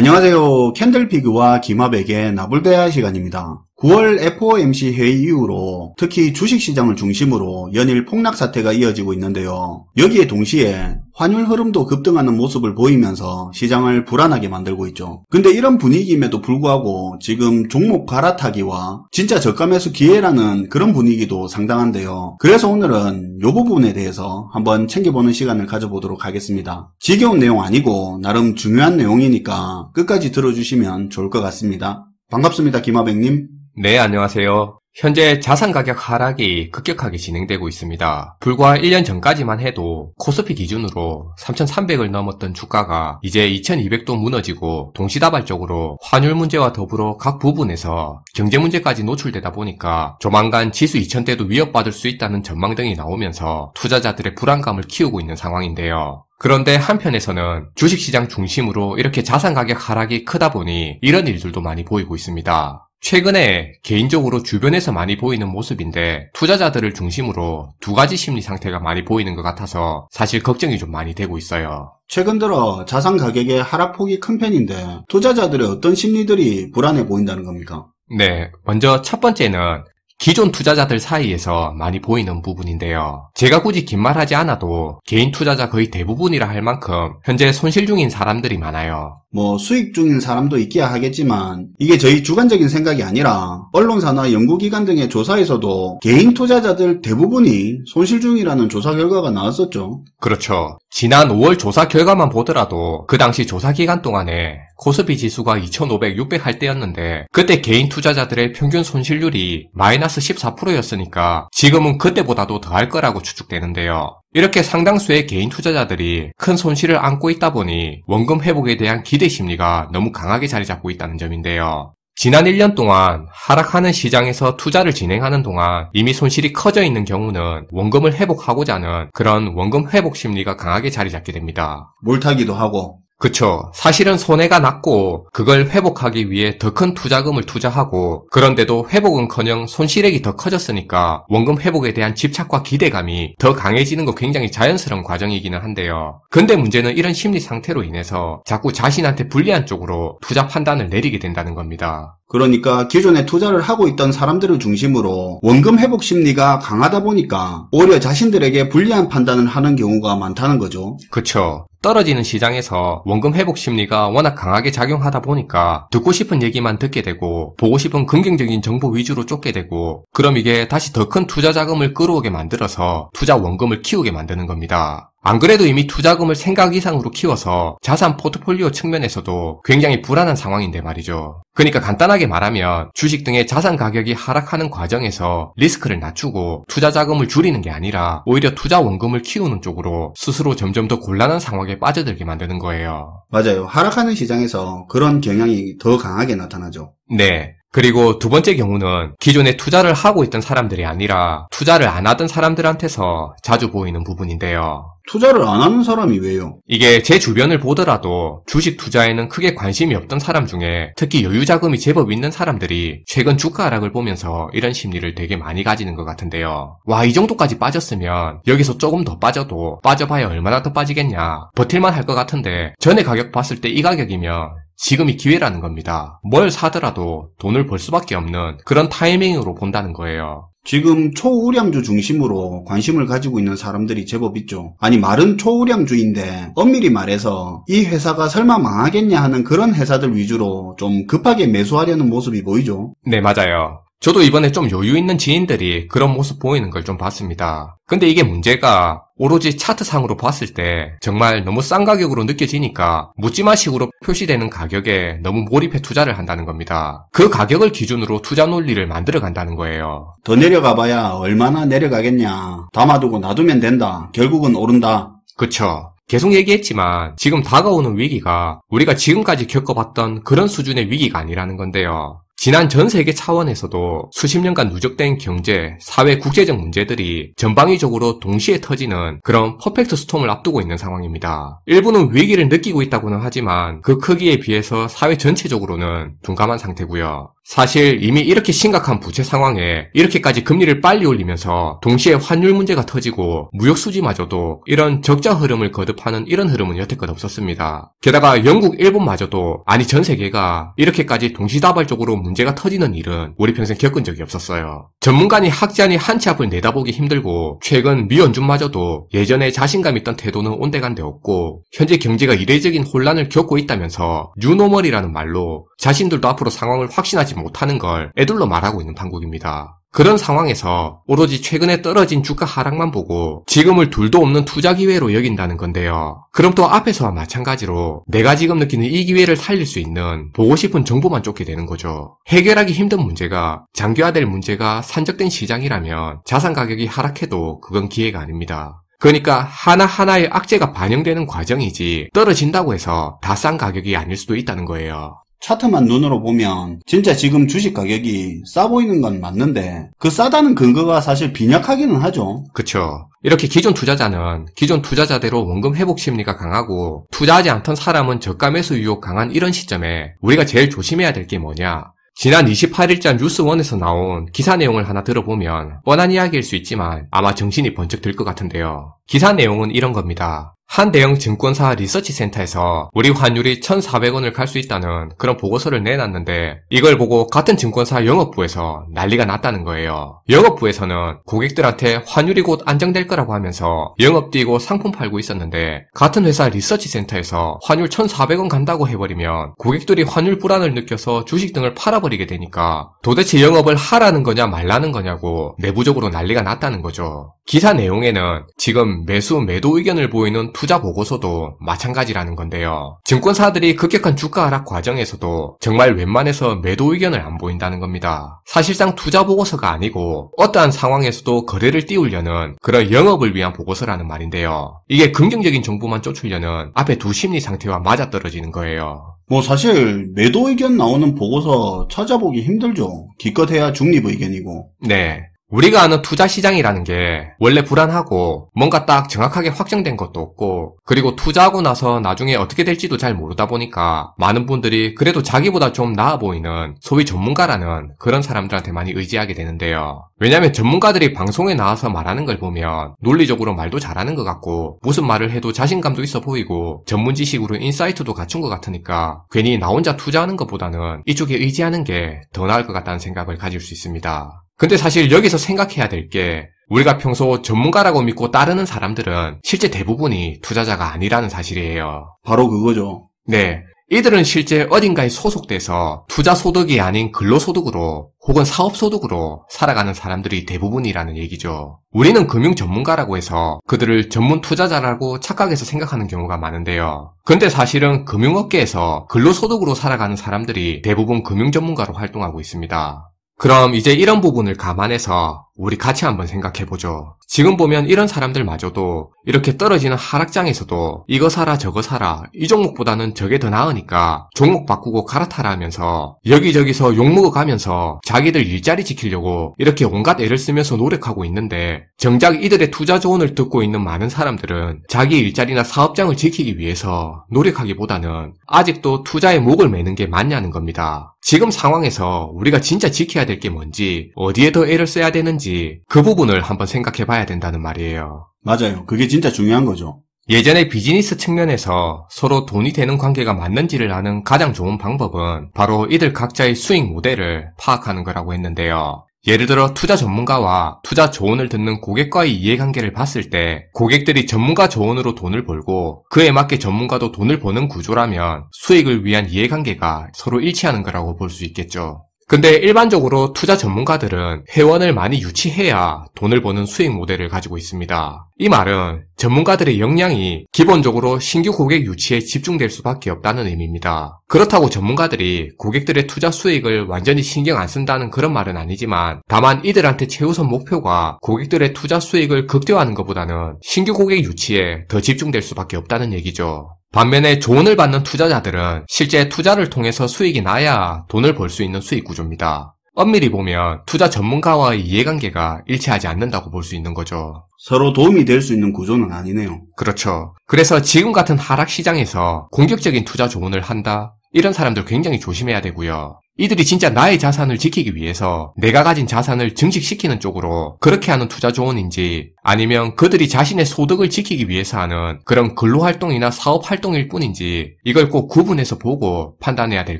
안녕하세요. 캔들피그와 김합에게 나불대화 시간입니다. 9월 FOMC 회의 이후로 특히 주식시장을 중심으로 연일 폭락 사태가 이어지고 있는데요. 여기에 동시에 환율 흐름도 급등하는 모습을 보이면서 시장을 불안하게 만들고 있죠. 근데 이런 분위기임에도 불구하고 지금 종목 갈아타기와 진짜 저가 매수 기회라는 그런 분위기도 상당한데요. 그래서 오늘은 이 부분에 대해서 한번 챙겨보는 시간을 가져보도록 하겠습니다. 지겨운 내용 아니고 나름 중요한 내용이니까 끝까지 들어주시면 좋을 것 같습니다. 반갑습니다. 김하백님. 네, 안녕하세요. 현재 자산 가격 하락이 급격하게 진행되고 있습니다. 불과 1년 전까지만 해도 코스피 기준으로 3,300을 넘었던 주가가 이제 2,200도 무너지고 동시다발적으로 환율 문제와 더불어 각 부분에서 경제 문제까지 노출되다 보니까 조만간 지수 2,000대도 위협받을 수 있다는 전망 등이 나오면서 투자자들의 불안감을 키우고 있는 상황인데요. 그런데 한편에서는 주식시장 중심으로 이렇게 자산 가격 하락이 크다 보니 이런 일들도 많이 보이고 있습니다. 최근에 개인적으로 주변에서 많이 보이는 모습인데 투자자들을 중심으로 두 가지 심리 상태가 많이 보이는 것 같아서 사실 걱정이 좀 많이 되고 있어요. 최근 들어 자산 가격의 하락폭이 큰 편인데 투자자들의 어떤 심리들이 불안해 보인다는 겁니까? 네, 먼저 첫 번째는 기존 투자자들 사이에서 많이 보이는 부분인데요. 제가 굳이 긴 말하지 않아도 개인 투자자 거의 대부분이라 할 만큼 현재 손실 중인 사람들이 많아요. 수익 중인 사람도 있기야 하겠지만 이게 저희 주관적인 생각이 아니라 언론사나 연구기관 등의 조사에서도 개인 투자자들 대부분이 손실 중이라는 조사 결과가 나왔었죠. 그렇죠. 지난 5월 조사 결과만 보더라도 그 당시 조사 기간 동안에 코스피 지수가 2,500, 600 할 때였는데 그때 개인 투자자들의 평균 손실률이 마이너스 14%였으니까 지금은 그때보다도 더 할 거라고 추측되는데요. 이렇게 상당수의 개인 투자자들이 큰 손실을 안고 있다 보니 원금 회복에 대한 기대 심리가 너무 강하게 자리 잡고 있다는 점인데요. 지난 1년 동안 하락하는 시장에서 투자를 진행하는 동안 이미 손실이 커져 있는 경우는 원금을 회복하고자 하는 그런 원금 회복 심리가 강하게 자리 잡게 됩니다. 몰타기도 하고. 그쵸. 사실은 손해가 났고 그걸 회복하기 위해 더 큰 투자금을 투자하고 그런데도 회복은커녕 손실액이 더 커졌으니까 원금 회복에 대한 집착과 기대감이 더 강해지는 거 굉장히 자연스러운 과정이기는 한데요. 근데 문제는 이런 심리 상태로 인해서 자꾸 자신한테 불리한 쪽으로 투자 판단을 내리게 된다는 겁니다. 그러니까 기존에 투자를 하고 있던 사람들을 중심으로 원금 회복 심리가 강하다 보니까 오히려 자신들에게 불리한 판단을 하는 경우가 많다는 거죠. 그쵸. 떨어지는 시장에서 원금 회복 심리가 워낙 강하게 작용하다 보니까 듣고 싶은 얘기만 듣게 되고 보고 싶은 긍정적인 정보 위주로 쫓게 되고 그럼 이게 다시 더 큰 투자 자금을 끌어오게 만들어서 투자 원금을 키우게 만드는 겁니다. 안 그래도 이미 투자금을 생각 이상으로 키워서 자산 포트폴리오 측면에서도 굉장히 불안한 상황인데 말이죠. 그러니까 간단하게 말하면 주식 등의 자산 가격이 하락하는 과정에서 리스크를 낮추고 투자 자금을 줄이는 게 아니라 오히려 투자 원금을 키우는 쪽으로 스스로 점점 더 곤란한 상황에 빠져들게 만드는 거예요. 맞아요. 하락하는 시장에서 그런 경향이 더 강하게 나타나죠. 네. 그리고 두 번째 경우는 기존에 투자를 하고 있던 사람들이 아니라 투자를 안 하던 사람들한테서 자주 보이는 부분인데요. 투자를 안 하는 사람이 왜요? 이게 제 주변을 보더라도 주식 투자에는 크게 관심이 없던 사람 중에 특히 여유 자금이 제법 있는 사람들이 최근 주가 하락을 보면서 이런 심리를 되게 많이 가지는 것 같은데요. 와, 이 정도까지 빠졌으면 여기서 조금 더 빠져도 빠져봐야 얼마나 더 빠지겠냐. 버틸만 할 것 같은데 전에 가격 봤을 때 이 가격이면 지금이 기회라는 겁니다. 뭘 사더라도 돈을 벌 수밖에 없는 그런 타이밍으로 본다는 거예요. 지금 초우량주 중심으로 관심을 가지고 있는 사람들이 제법 있죠. 아니 말은 초우량주인데 엄밀히 말해서 이 회사가 설마 망하겠냐 하는 그런 회사들 위주로 좀 급하게 매수하려는 모습이 보이죠. 네, 맞아요. 저도 이번에 좀 여유 있는 지인들이 그런 모습 보이는 걸 좀 봤습니다. 근데 이게 문제가 오로지 차트상으로 봤을 때 정말 너무 싼 가격으로 느껴지니까 묻지마식으로 표시되는 가격에 너무 몰입해 투자를 한다는 겁니다. 그 가격을 기준으로 투자 논리를 만들어 간다는 거예요. 더 내려가봐야 얼마나 내려가겠냐. 담아두고 놔두면 된다. 결국은 오른다. 그쵸. 계속 얘기했지만 지금 다가오는 위기가 우리가 지금까지 겪어봤던 그런 수준의 위기가 아니라는 건데요. 지난 전 세계 차원에서도 수십 년간 누적된 경제, 사회, 국제적 문제들이 전방위적으로 동시에 터지는 그런 퍼펙트 스톰을 앞두고 있는 상황입니다. 일부는 위기를 느끼고 있다고는 하지만 그 크기에 비해서 사회 전체적으로는 둔감한 상태고요. 사실 이미 이렇게 심각한 부채 상황에 이렇게까지 금리를 빨리 올리면서 동시에 환율 문제가 터지고 무역 수지마저도 이런 적자 흐름을 거듭하는 이런 흐름은 여태껏 없었습니다. 게다가 영국, 일본마저도 아니 전 세계가 이렇게까지 동시다발적으로 문제가 터지는 일은 우리 평생 겪은 적이 없었어요. 전문가니 학자니 한 치 앞을 내다보기 힘들고 최근 미 연준마저도 예전에 자신감 있던 태도는 온데간데 없고 현재 경제가 이례적인 혼란을 겪고 있다면서 뉴노멀이라는 말로 자신들도 앞으로 상황을 확신하지 못하는 걸 애둘러 말하고 있는 판국입니다. 그런 상황에서 오로지 최근에 떨어진 주가 하락만 보고 지금을 둘도 없는 투자 기회로 여긴다는 건데요. 그럼 또 앞에서와 마찬가지로 내가 지금 느끼는 이 기회를 살릴 수 있는 보고 싶은 정보만 쫓게 되는 거죠. 해결하기 힘든 문제가 장기화될 문제가 산적된 시장이라면 자산 가격이 하락해도 그건 기회가 아닙니다. 그러니까 하나하나의 악재가 반영되는 과정이지 떨어진다고 해서 다 싼 가격이 아닐 수도 있다는 거예요. 차트만 눈으로 보면 진짜 지금 주식 가격이 싸 보이는 건 맞는데 그 싸다는 근거가 사실 빈약하기는 하죠. 그쵸. 이렇게 기존 투자자는 기존 투자자대로 원금 회복 심리가 강하고 투자하지 않던 사람은 저가 매수 유혹 강한 이런 시점에 우리가 제일 조심해야 될 게 뭐냐? 지난 28일자 뉴스원에서 나온 기사 내용을 하나 들어보면 뻔한 이야기일 수 있지만 아마 정신이 번쩍 들 것 같은데요. 기사 내용은 이런 겁니다. 한 대형 증권사 리서치 센터에서 우리 환율이 1,400원을 갈 수 있다는 그런 보고서를 내놨는데 이걸 보고 같은 증권사 영업부에서 난리가 났다는 거예요. 영업부에서는 고객들한테 환율이 곧 안정될 거라고 하면서 영업 뛰고 상품 팔고 있었는데 같은 회사 리서치 센터에서 환율 1,400원 간다고 해버리면 고객들이 환율 불안을 느껴서 주식 등을 팔아버리게 되니까 도대체 영업을 하라는 거냐 말라는 거냐고 내부적으로 난리가 났다는 거죠. 기사 내용에는 지금 매수 매도 의견을 보이는 투자 보고서도 마찬가지라는 건데요. 증권사들이 급격한 주가 하락 과정에서도 정말 웬만해서 매도 의견을 안 보인다는 겁니다. 사실상 투자 보고서가 아니고 어떠한 상황에서도 거래를 띄우려는 그런 영업을 위한 보고서라는 말인데요. 이게 긍정적인 정보만 쫓으려는 앞에 두 심리 상태와 맞아떨어지는 거예요. 뭐 사실 매도 의견 나오는 보고서 찾아보기 힘들죠. 기껏해야 중립 의견이고. 네. 우리가 아는 투자 시장이라는 게 원래 불안하고 뭔가 딱 정확하게 확정된 것도 없고 그리고 투자하고 나서 나중에 어떻게 될지도 잘 모르다 보니까 많은 분들이 그래도 자기보다 좀 나아 보이는 소위 전문가라는 그런 사람들한테 많이 의지하게 되는데요. 왜냐면 전문가들이 방송에 나와서 말하는 걸 보면 논리적으로 말도 잘하는 것 같고 무슨 말을 해도 자신감도 있어 보이고 전문 지식으로 인사이트도 갖춘 것 같으니까 괜히 나 혼자 투자하는 것보다는 이쪽에 의지하는 게 더 나을 것 같다는 생각을 가질 수 있습니다. 근데 사실 여기서 생각해야 될 게 우리가 평소 전문가라고 믿고 따르는 사람들은 실제 대부분이 투자자가 아니라는 사실이에요. 바로 그거죠. 네. 이들은 실제 어딘가에 소속돼서 투자 소득이 아닌 근로소득으로 혹은 사업소득으로 살아가는 사람들이 대부분이라는 얘기죠. 우리는 금융 전문가라고 해서 그들을 전문 투자자라고 착각해서 생각하는 경우가 많은데요. 근데 사실은 금융업계에서 근로소득으로 살아가는 사람들이 대부분 금융 전문가로 활동하고 있습니다. 그럼 이제 이런 부분을 감안해서 우리 같이 한번 생각해보죠. 지금 보면 이런 사람들마저도 이렇게 떨어지는 하락장에서도 이거 사라 저거 사라 이 종목보다는 저게 더 나으니까 종목 바꾸고 갈아타라 하면서 여기저기서 욕먹어가면서 자기들 일자리 지키려고 이렇게 온갖 애를 쓰면서 노력하고 있는데 정작 이들의 투자 조언을 듣고 있는 많은 사람들은 자기 일자리나 사업장을 지키기 위해서 노력하기보다는 아직도 투자에 목을 매는 게 맞냐는 겁니다. 지금 상황에서 우리가 진짜 지켜야 될 게 뭔지 어디에 더 애를 써야 되는지 그 부분을 한번 생각해 봐야 된다는 말이에요. 맞아요. 그게 진짜 중요한 거죠. 예전에 비즈니스 측면에서 서로 돈이 되는 관계가 맞는지를 아는 가장 좋은 방법은 바로 이들 각자의 수익 모델을 파악하는 거라고 했는데요. 예를 들어 투자 전문가와 투자 조언을 듣는 고객과의 이해관계를 봤을 때 고객들이 전문가 조언으로 돈을 벌고 그에 맞게 전문가도 돈을 버는 구조라면 수익을 위한 이해관계가 서로 일치하는 거라고 볼 수 있겠죠. 근데 일반적으로 투자 전문가들은 회원을 많이 유치해야 돈을 버는 수익 모델을 가지고 있습니다. 이 말은 전문가들의 역량이 기본적으로 신규 고객 유치에 집중될 수밖에 없다는 의미입니다. 그렇다고 전문가들이 고객들의 투자 수익을 완전히 신경 안 쓴다는 그런 말은 아니지만 다만 이들한테 최우선 목표가 고객들의 투자 수익을 극대화하는 것보다는 신규 고객 유치에 더 집중될 수밖에 없다는 얘기죠. 반면에 조언을 받는 투자자들은 실제 투자를 통해서 수익이 나야 돈을 벌 수 있는 수익 구조입니다. 엄밀히 보면 투자 전문가와의 이해관계가 일치하지 않는다고 볼 수 있는 거죠. 서로 도움이 될 수 있는 구조는 아니네요. 그렇죠. 그래서 지금 같은 하락 시장에서 공격적인 투자 조언을 한다? 이런 사람들 굉장히 조심해야 되고요. 이들이 진짜 나의 자산을 지키기 위해서 내가 가진 자산을 증식시키는 쪽으로 그렇게 하는 투자 조언인지, 아니면 그들이 자신의 소득을 지키기 위해서 하는 그런 근로활동이나 사업활동일 뿐인지, 이걸 꼭 구분해서 보고 판단해야 될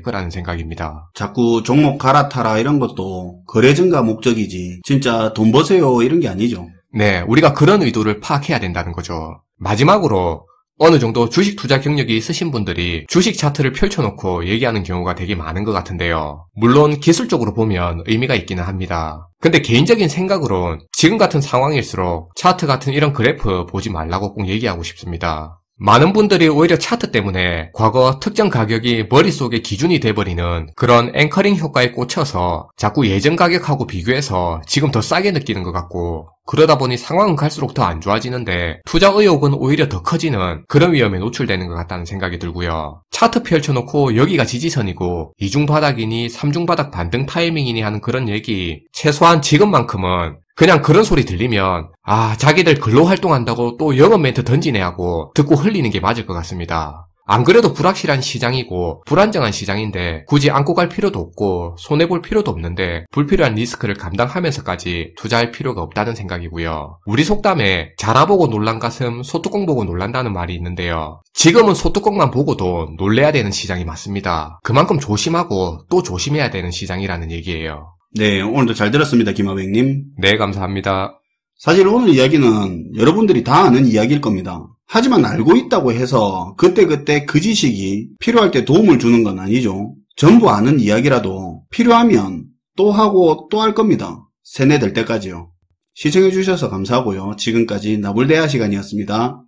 거라는 생각입니다. 자꾸 종목 갈아타라 이런 것도 거래 증가 목적이지 진짜 돈 버세요 이런 게 아니죠. 네, 우리가 그런 의도를 파악해야 된다는 거죠. 마지막으로 어느 정도 주식 투자 경력이 있으신 분들이 주식 차트를 펼쳐놓고 얘기하는 경우가 되게 많은 것 같은데요. 물론 기술적으로 보면 의미가 있기는 합니다. 근데 개인적인 생각으론 지금 같은 상황일수록 차트 같은 이런 그래프 보지 말라고 꼭 얘기하고 싶습니다. 많은 분들이 오히려 차트 때문에 과거 특정 가격이 머릿속에 기준이 돼버리는 그런 앵커링 효과에 꽂혀서 자꾸 예전 가격하고 비교해서 지금 더 싸게 느끼는 것 같고, 그러다 보니 상황은 갈수록 더 안 좋아지는데 투자 의욕은 오히려 더 커지는 그런 위험에 노출되는 것 같다는 생각이 들고요. 차트 펼쳐놓고 여기가 지지선이고 이중바닥이니 삼중바닥 반등 타이밍이니 하는 그런 얘기, 최소한 지금만큼은 그냥 그런 소리 들리면 자기들 근로활동한다고 또 영업 멘트 던지네 하고 듣고 흘리는 게 맞을 것 같습니다. 안 그래도 불확실한 시장이고 불안정한 시장인데 굳이 안고 갈 필요도 없고 손해볼 필요도 없는데 불필요한 리스크를 감당하면서까지 투자할 필요가 없다는 생각이고요. 우리 속담에 자라보고 놀란 가슴 소뚜껑 보고 놀란다는 말이 있는데요. 지금은 소뚜껑만 보고도 놀래야 되는 시장이 맞습니다. 그만큼 조심하고 또 조심해야 되는 시장이라는 얘기예요. 네, 오늘도 잘 들었습니다, 김하백님. 네, 감사합니다. 사실 오늘 이야기는 여러분들이 다 아는 이야기일 겁니다. 하지만 알고 있다고 해서 그때그때 그 지식이 필요할 때 도움을 주는 건 아니죠. 전부 아는 이야기라도 필요하면 또 하고 또 할 겁니다. 세뇌될 때까지요. 시청해주셔서 감사하고요. 지금까지 나불대화 시간이었습니다.